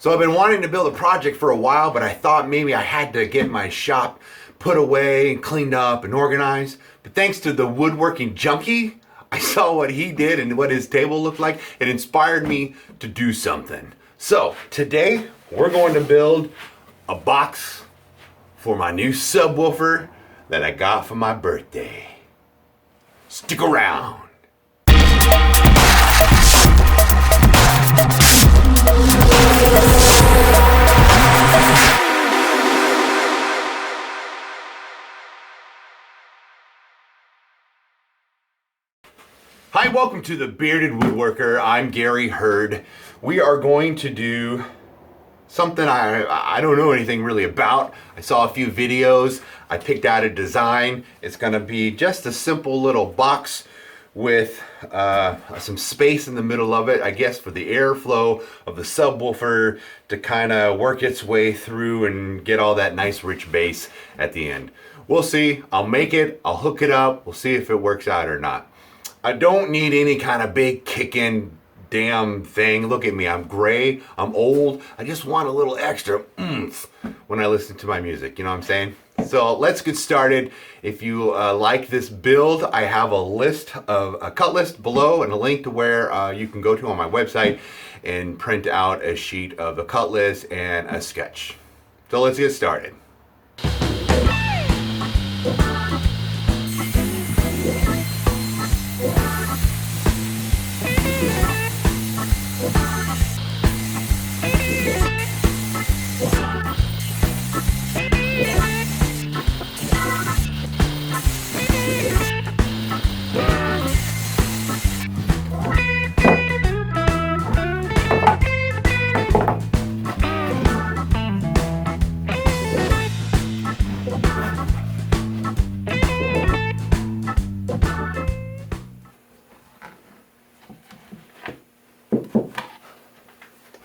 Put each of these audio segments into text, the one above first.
So I've been wanting to build a project for a while, but I thought maybe I had to get my shop put away and cleaned up and organized. But thanks to the woodworking junkie, I saw what he did and what his table looked like. It inspired me to do something. So today we're going to build a box for my new subwoofer that I got for my birthday. Stick around. Hi, welcome to the Bearded Woodworker. I'm Gary Hurd. We are going to do something I don't know anything really about. I saw a few videos. I picked out a design. It's going to be just a simple little box with some space in the middle of it, I guess, for the airflow of the subwoofer to kind of work its way through and get all that nice rich bass at the end. We'll see. I'll make it. I'll hook it up. We'll see if it works out or not. I don't need any kind of big kicking damn thing. Look at me. I'm gray. I'm old. I just want a little extra oomph when I listen to my music. You know what I'm saying? So let's get started. If you like this build, I have a cut list below and a link to where you can go to on my website and print out a sheet of the cut list and a sketch. So let's get started.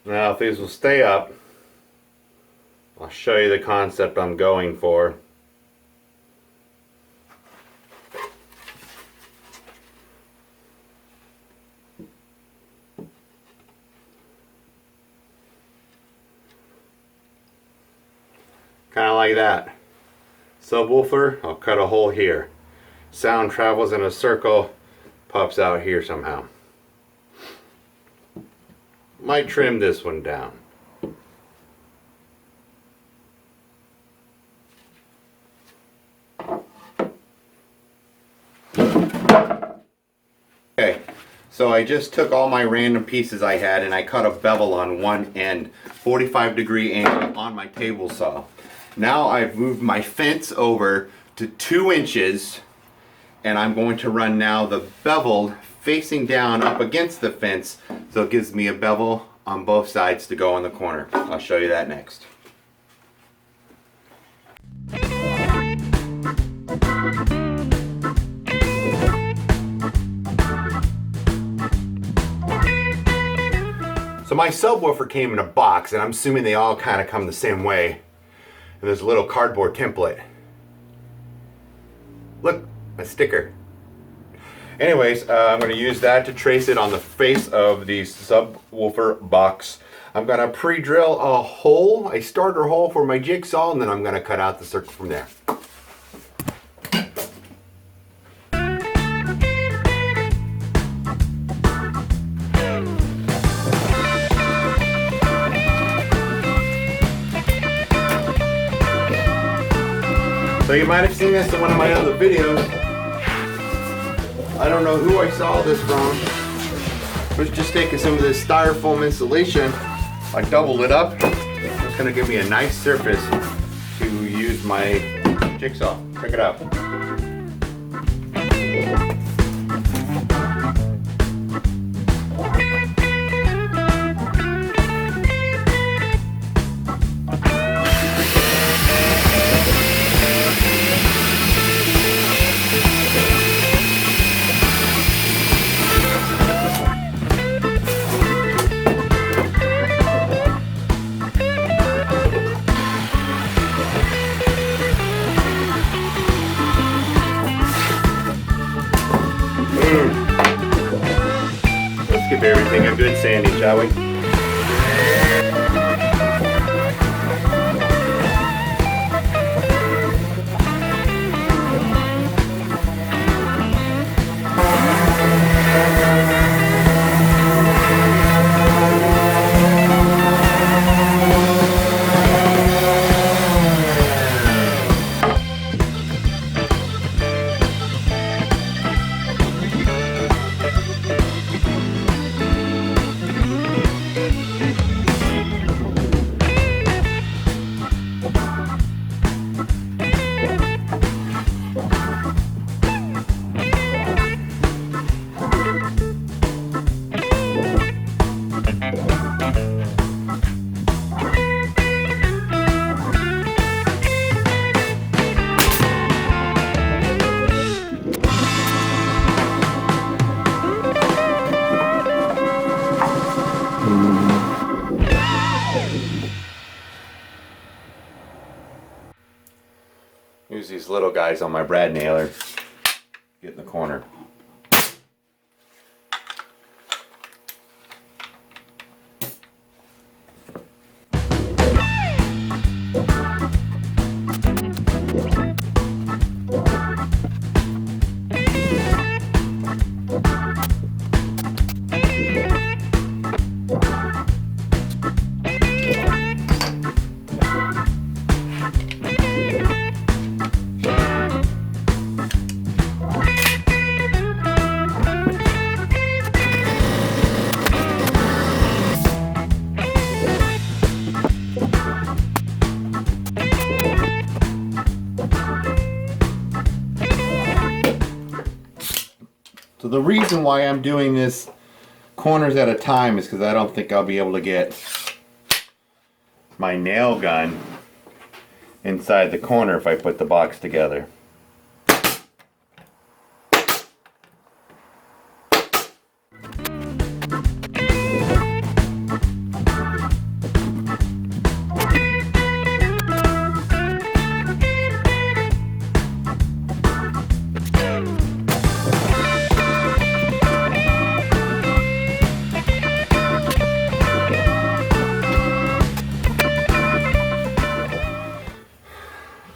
Now, if these will stay up, I'll show you the concept I'm going for. Kind of like that. Subwoofer, I'll cut a hole here. Sound travels in a circle, pops out here somehow. Might trim this one down. Okay, so I just took all my random pieces I had and I cut a bevel on one end, 45-degree angle on my table saw. Now I've moved my fence over to 2 inches and I'm going to run now the bevel facing down up against the fence, so it gives me a bevel on both sides to go in the corner. I'll show you that next. So my subwoofer came in a box, and I'm assuming they all kind of come the same way. And there's a little cardboard template. Look, a sticker. Anyways, I'm going to use that to trace it on the face of the subwoofer box. I'm going to pre-drill a starter hole for my jigsaw, and then I'm going to cut out the circle from there. So you might have seen this in one of my other videos. I don't know who I saw this from. I was just taking some of this styrofoam insulation. I doubled it up. It's going to give me a nice surface to use my jigsaw. Check it out. Let's give everything a good sanding, shall we? Use these little guys on my brad nailer. Get in the corner. So the reason why I'm doing this corners at a time is because I don't think I'll be able to get my nail gun inside the corner if I put the box together.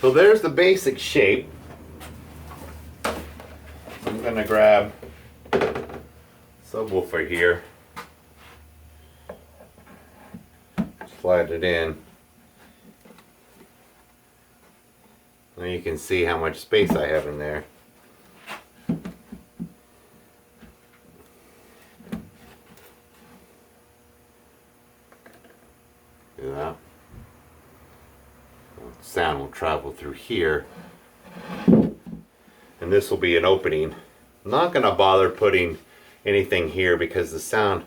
So there's the basic shape. I'm going to grab Sub Woofer here, slide it in. Now you can see how much space I have in there. Do that. Sound will travel through here, and this will be an opening. I'm not going to bother putting anything here because the sound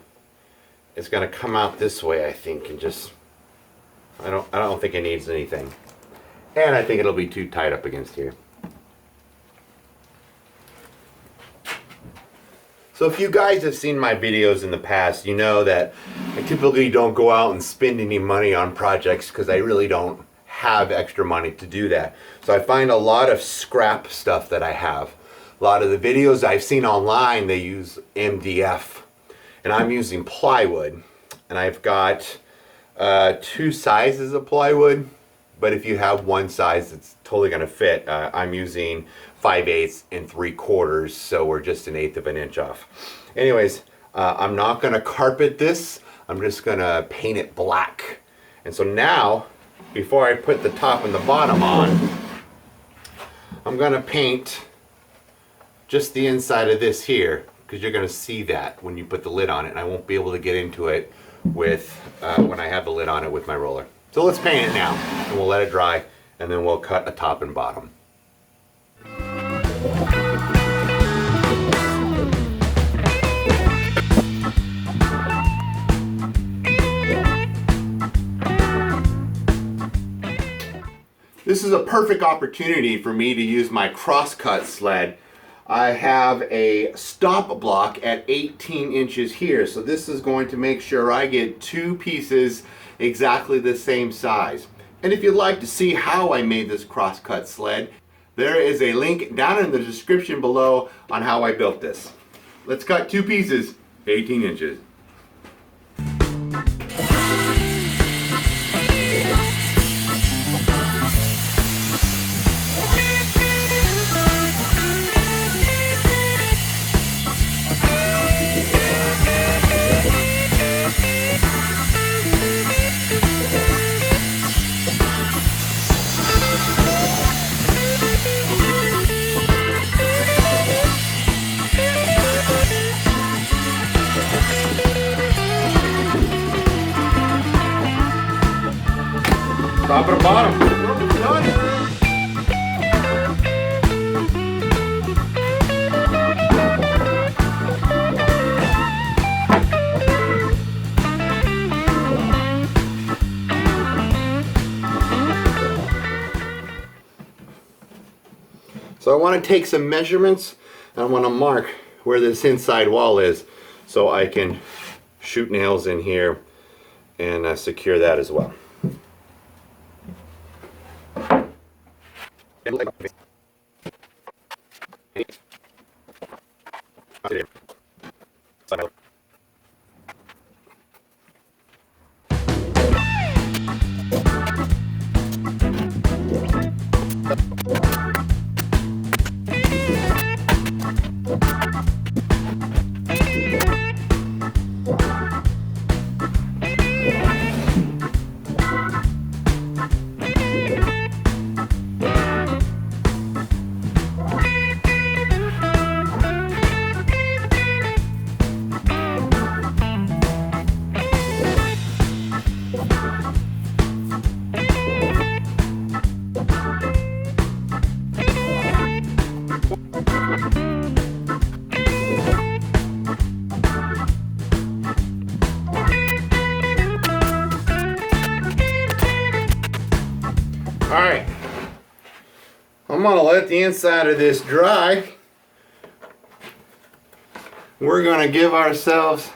is going to come out this way, I think, and just I don't think it needs anything, and I think it'll be too tight up against here. So if you guys have seen my videos in the past, you know that I typically don't go out and spend any money on projects because I really don't have extra money to do that. So I find a lot of scrap stuff that I have. A lot of the videos I've seen online, they use MDF, and I'm using plywood. And I've got two sizes of plywood, but if you have one size, it's totally going to fit. I'm using 5/8 and 3/4, so we're just 1/8 of an inch off. Anyways, I'm not going to carpet this. I'm just going to paint it black. And so now, before I put the top and the bottom on, I'm going to paint just the inside of this here, because you're going to see that when you put the lid on it, and I won't be able to get into it with when I have the lid on it with my roller. So let's paint it now, and we'll let it dry, and then we'll cut a top and bottom. This is a perfect opportunity for me to use my Cross Cut Sled. I have a stop block at 18 inches here, so this is going to make sure I get two pieces exactly the same size. And if you'd like to see how I made this Cross Cut Sled, there is a link down in the description below on how I built this. Let's cut two pieces, 18 inches. Top and bottom. So I want to take some measurements and I want to mark where this inside wall is so I can shoot nails in here and secure that as well. Alright, I'm going to let the inside of this dry. We're going to give ourselves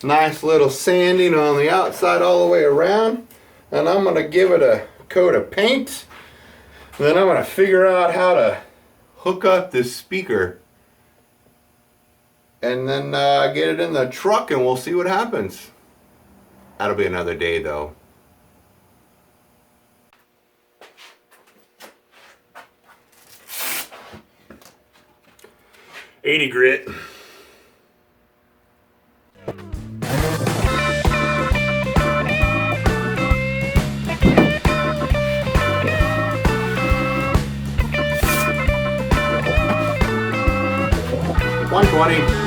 nice little sanding on the outside all the way around. And I'm going to give it a coat of paint. And then I'm going to figure out how to hook up this speaker. And then get it in the truck and we'll see what happens. That'll be another day though. '80 grit. $120.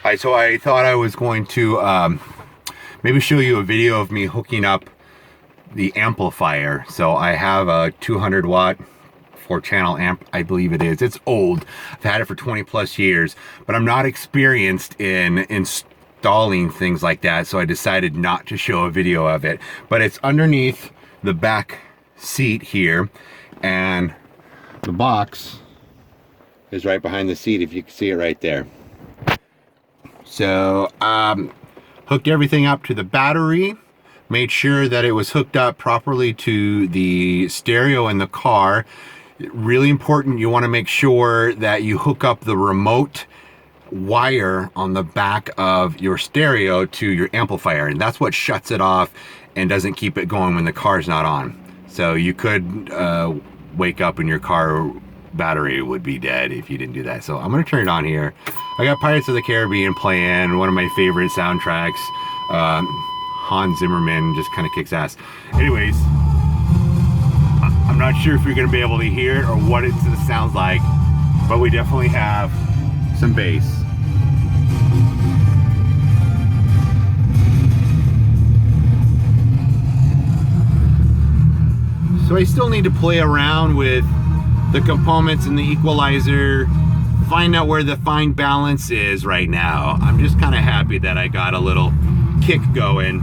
Alright, so I thought I was going to maybe show you a video of me hooking up the amplifier. So I have a 200 watt 4-channel amp, I believe it is. It's old. I've had it for 20 plus years, but I'm not experienced in installing things like that, so I decided not to show a video of it. But it's underneath the back seat here, and the box is right behind the seat, if you can see it right there. So hooked everything up to the battery, made sure that it was hooked up properly to the stereo in the car. Really important, you want to make sure that you hook up the remote wire on the back of your stereo to your amplifier, and that's what shuts it off and doesn't keep it going when the car's not on. So you could wake up and your car battery would be dead if you didn't do that. So I'm gonna turn it on here. I got Pirates of the Caribbean playing, one of my favorite soundtracks. Hans Zimmerman just kind of kicks ass. Anyways, I'm not sure if you're gonna be able to hear it or what it sounds like, but we definitely have some bass. So I still need to play around with the components and the equalizer, find out where the fine balance is right now. I'm just kind of happy that I got a little kick going,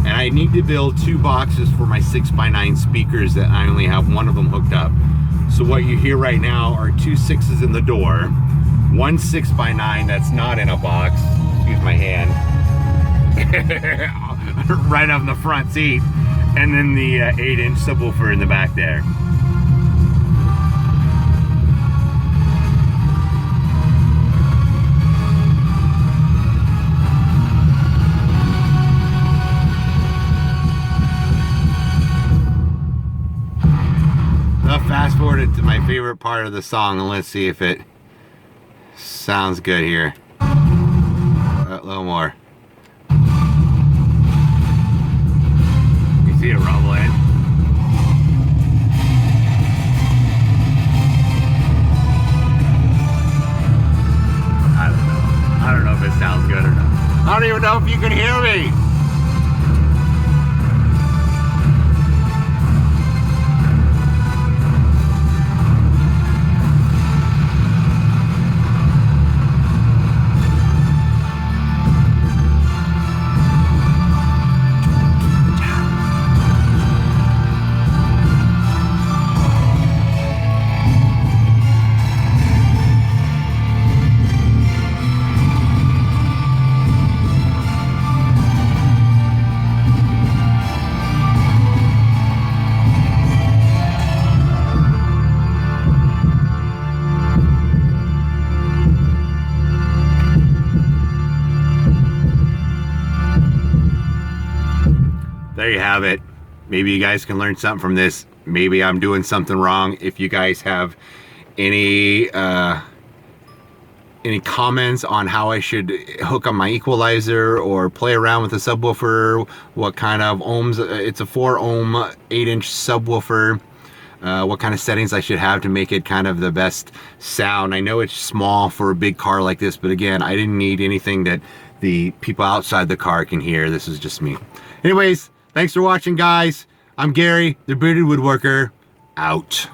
and I need to build 2 boxes for my 6x9 speakers that I only have one of them hooked up. So what you hear right now are 2 6s in the door, 1 6x9 that's not in a box, excuse my hand, right on the front seat, and then the 8-inch subwoofer in the back there. I'll fast forward it to my favorite part of the song, and let's see if it sounds good here. A little more. You see it rumbling? I don't know if it sounds good or not. I don't even know if you can hear me. There you have it. Maybe you guys can learn something from this. Maybe I'm doing something wrong. If you guys have any comments on how I should hook up my equalizer or play around with the subwoofer, what kind of ohms, it's a 4 ohm 8-inch subwoofer, what kind of settings I should have to make it kind of the best sound. I know it's small for a big car like this, but again, I didn't need anything that the people outside the car can hear. This is just me. Anyways, thanks for watching, guys. I'm Gary, the Bearded Woodworker, out.